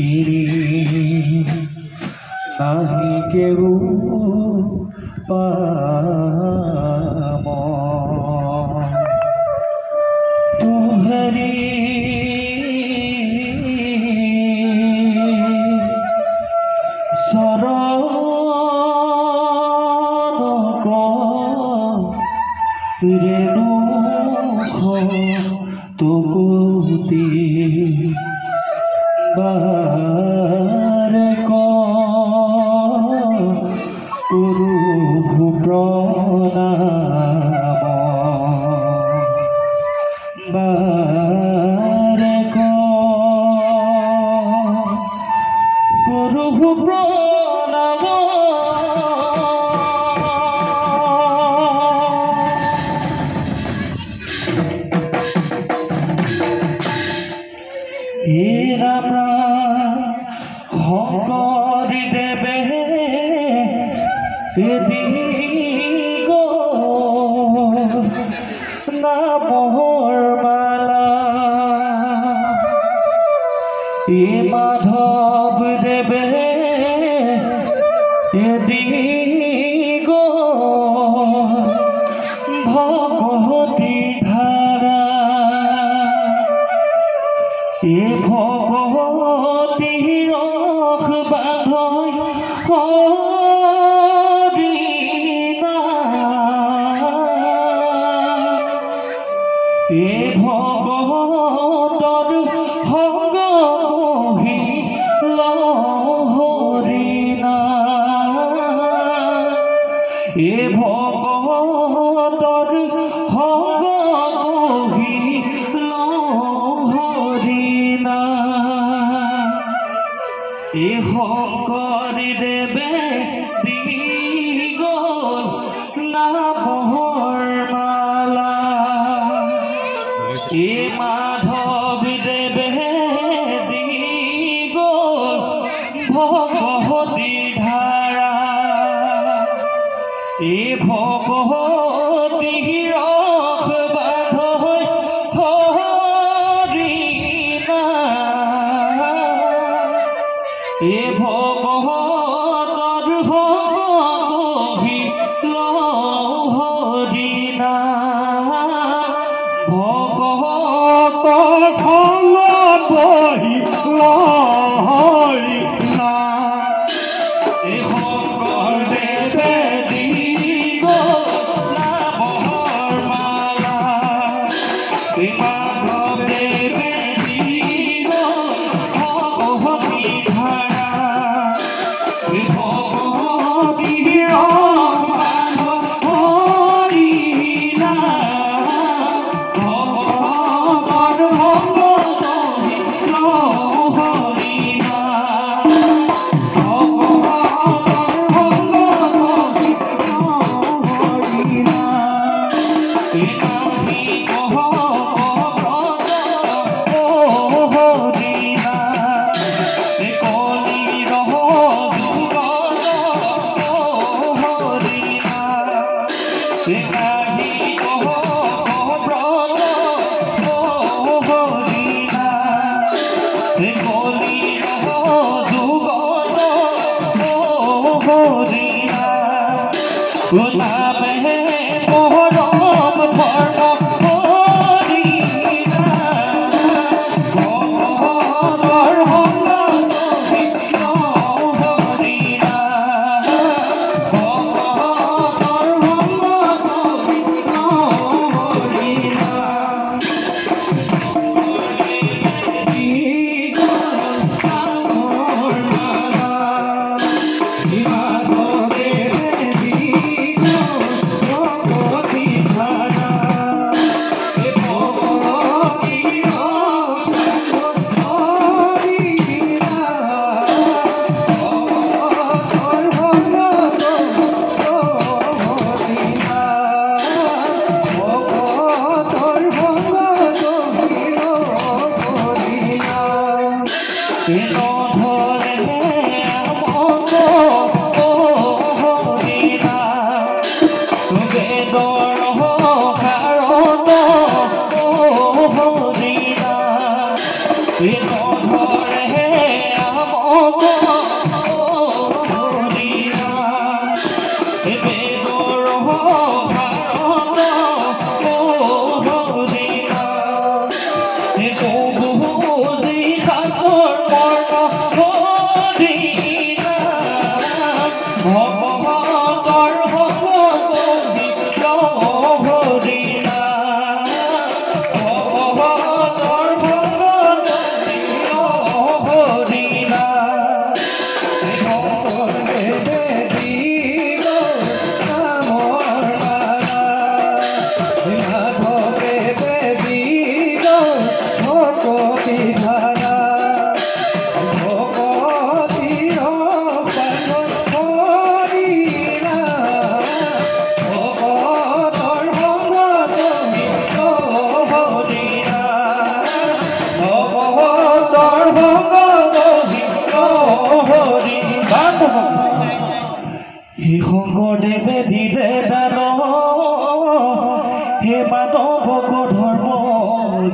কিনি নাহি কেউ পাম তুহরি শরণ রেণু তুকুতি বার করু প্রণাম বার করু প্রণাম হরি দেবে গো নামর মালা এ মাধব দেবে গো ভগবতী ধারা এ ভগবতী রখ বাঁধ হরিনা এ ভগবতর ভগ মহিল হরিনা এ ভগবতর ভগ মহিল হরিনা এহ করি দেবে দিগল নামর মালা এ মাধব দেবে দিগল ভগবতী ধারা এ ভগবতী রখ বাঁধ হরিনা এ ভগবতর ভগ মহিল হরিনা ভগবতর ভগ মহিল হরিনা এ শংকৰ দেৱে দিব নামৰ মালা এ মাধৱ দেৱে দিব ভগৱতী ধাৰা এ ভগৱতী হৰিনা ভগৱতৰ ভগ মহিল হৰিনা হে শংকৰদেৱে দিলে দান হে মানৱক ধৰ্ম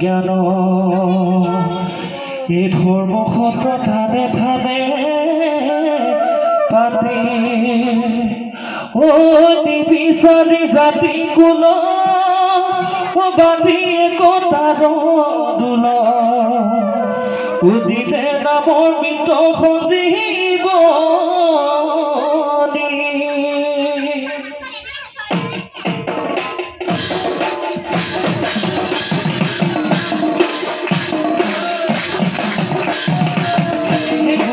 জ্ঞান এই ধৰ্ম সত্ৰ থানে থানে পাতে ও নিবিচাৰি জাতি কুল বান্ধি একতাৰ দোল উদিলে নামৰ মৃত সঞ্জীৱনী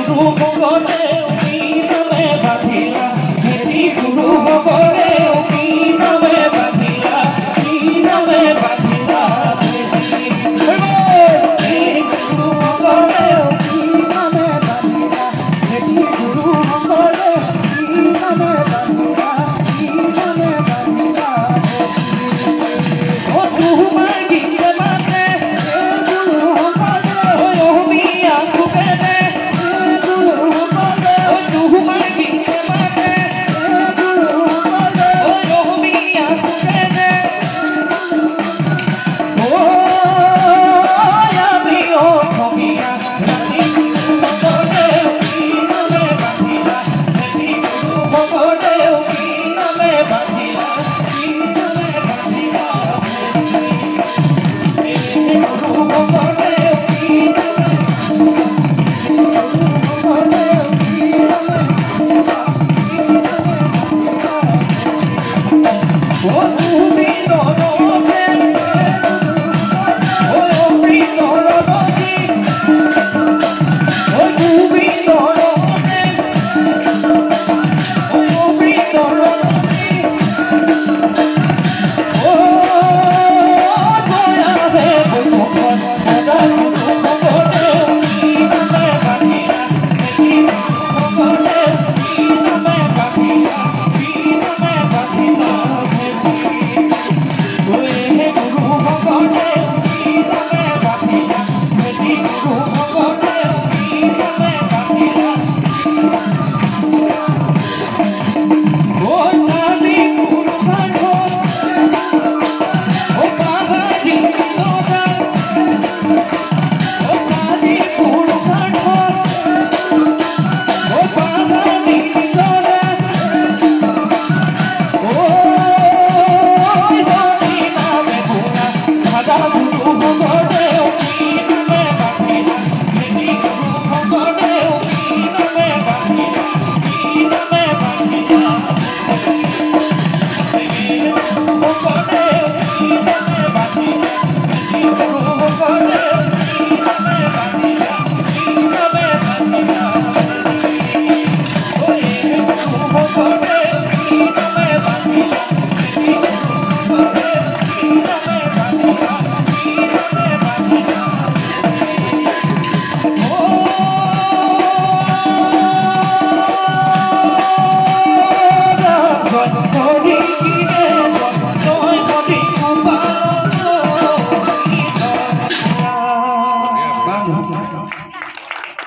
গুৰু ভগতে